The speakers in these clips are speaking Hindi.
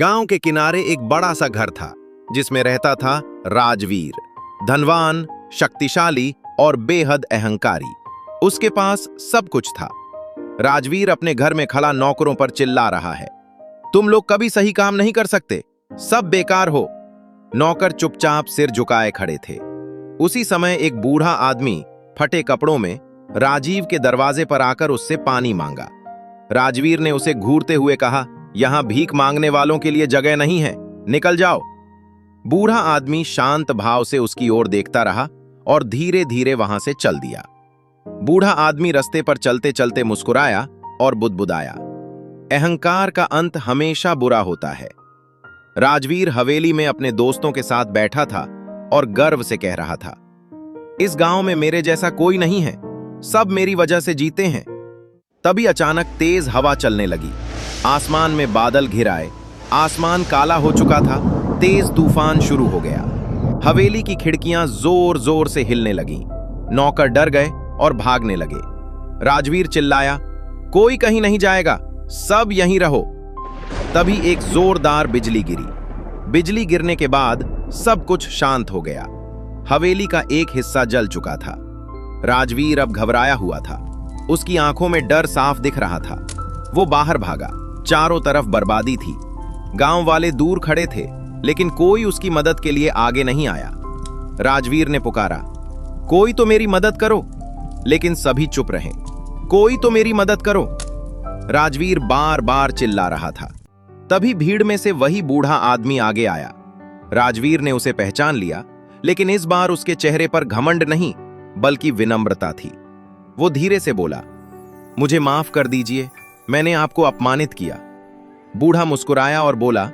गांव के किनारे एक बड़ा सा घर था जिसमें रहता था राजवीर, धनवान, शक्तिशाली और बेहद अहंकारी। उसके पास सब कुछ था। राजवीर अपने घर में खड़ा नौकरों पर चिल्ला रहा है, तुम लोग कभी सही काम नहीं कर सकते, सब बेकार हो। नौकर चुपचाप सिर झुकाए खड़े थे। उसी समय एक बूढ़ा आदमी फटे कपड़ों में राजीव के दरवाजे पर आकर उससे पानी मांगा। राजवीर ने उसे घूरते हुए कहा, यहां भीख मांगने वालों के लिए जगह नहीं है, निकल जाओ। बूढ़ा आदमी शांत भाव से उसकी ओर देखता रहा और धीरे धीरे वहां से चल दिया। बूढ़ा आदमी रास्ते पर चलते चलते मुस्कुराया और बुदबुदाया, अहंकार का अंत हमेशा बुरा होता है। राजवीर हवेली में अपने दोस्तों के साथ बैठा था और गर्व से कह रहा था, इस गांव में मेरे जैसा कोई नहीं है, सब मेरी वजह से जीते हैं। तभी अचानक तेज हवा चलने लगी। आसमान में बादल घिर आए, आसमान काला हो चुका था, तेज तूफान शुरू हो गया। हवेली की खिड़कियां जोर जोर से हिलने लगीं। नौकर डर गए और भागने लगे। राजवीर चिल्लाया, कोई कहीं नहीं जाएगा, सब यहीं रहो। तभी एक जोरदार बिजली गिरी। बिजली गिरने के बाद सब कुछ शांत हो गया। हवेली का एक हिस्सा जल चुका था। राजवीर अब घबराया हुआ था। उसकी आंखों में डर साफ दिख रहा था। वो बाहर भागा। चारों तरफ बर्बादी थी। गांव वाले दूर खड़े थे, लेकिन कोई उसकी मदद के लिए आगे नहीं आया। राजवीर ने पुकारा, कोई तो मेरी मदद करो, लेकिन सभी चुप रहे। कोई तो मेरी मदद करो। राजवीर बार बार चिल्ला रहा था। तभी भीड़ में से वही बूढ़ा आदमी आगे आया। राजवीर ने उसे पहचान लिया, लेकिन इस बार उसके चेहरे पर घमंड नहीं, बल्कि विनम्रता थी। वो धीरे से बोला, मुझे माफ कर दीजिए, मैंने आपको अपमानित किया। बूढ़ा मुस्कुराया और बोला,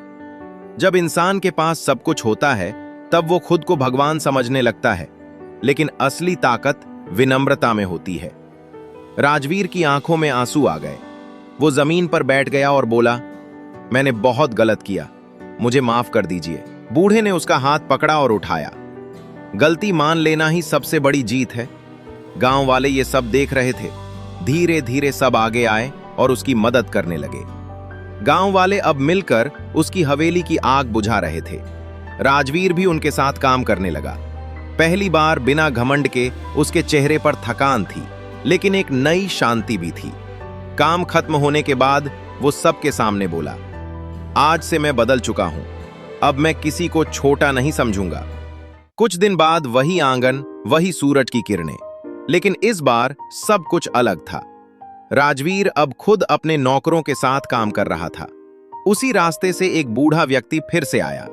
जब इंसान के पास सब कुछ होता है तब वो खुद को भगवान समझने लगता है, लेकिन असली ताकत विनम्रता में होती है। राजवीर की आंखों में आंसू आ गए। वो जमीन पर बैठ गया और बोला, मैंने बहुत गलत किया, मुझे माफ कर दीजिए। बूढ़े ने उसका हाथ पकड़ा और उठाया। गलती मान लेना ही सबसे बड़ी जीत है। गांव वाले ये सब देख रहे थे। धीरे धीरे सब आगे आए और उसकी मदद करने लगे। गांव वाले अब मिलकर उसकी हवेली की आग बुझा रहे थे। राजवीर भी उनके साथ काम करने लगा। पहली बार बिना घमंड के उसके चेहरे पर थकान थी, लेकिन एक नई शांति भी थी। काम खत्म होने के बाद वो सबके सामने बोला, आज से मैं बदल चुका हूं, अब मैं किसी को छोटा नहीं समझूंगा। कुछ दिन बाद वही आंगन, वही सूरज की किरणें, लेकिन इस बार सब कुछ अलग था। राजवीर अब खुद अपने नौकरों के साथ काम कर रहा था। उसी रास्ते से एक बूढ़ा व्यक्ति फिर से आया।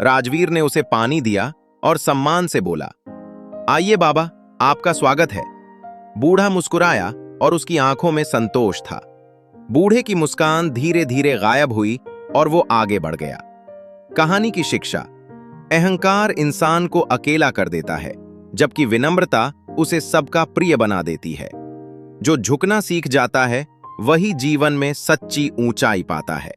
राजवीर ने उसे पानी दिया और सम्मान से बोला, आइए बाबा, आपका स्वागत है। बूढ़ा मुस्कुराया और उसकी आंखों में संतोष था। बूढ़े की मुस्कान धीरे धीरे गायब हुई और वो आगे बढ़ गया। कहानी की शिक्षा, अहंकार इंसान को अकेला कर देता है, जबकि विनम्रता उसे सबका प्रिय बना देती है। जो झुकना सीख जाता है वही जीवन में सच्ची ऊंचाई पाता है।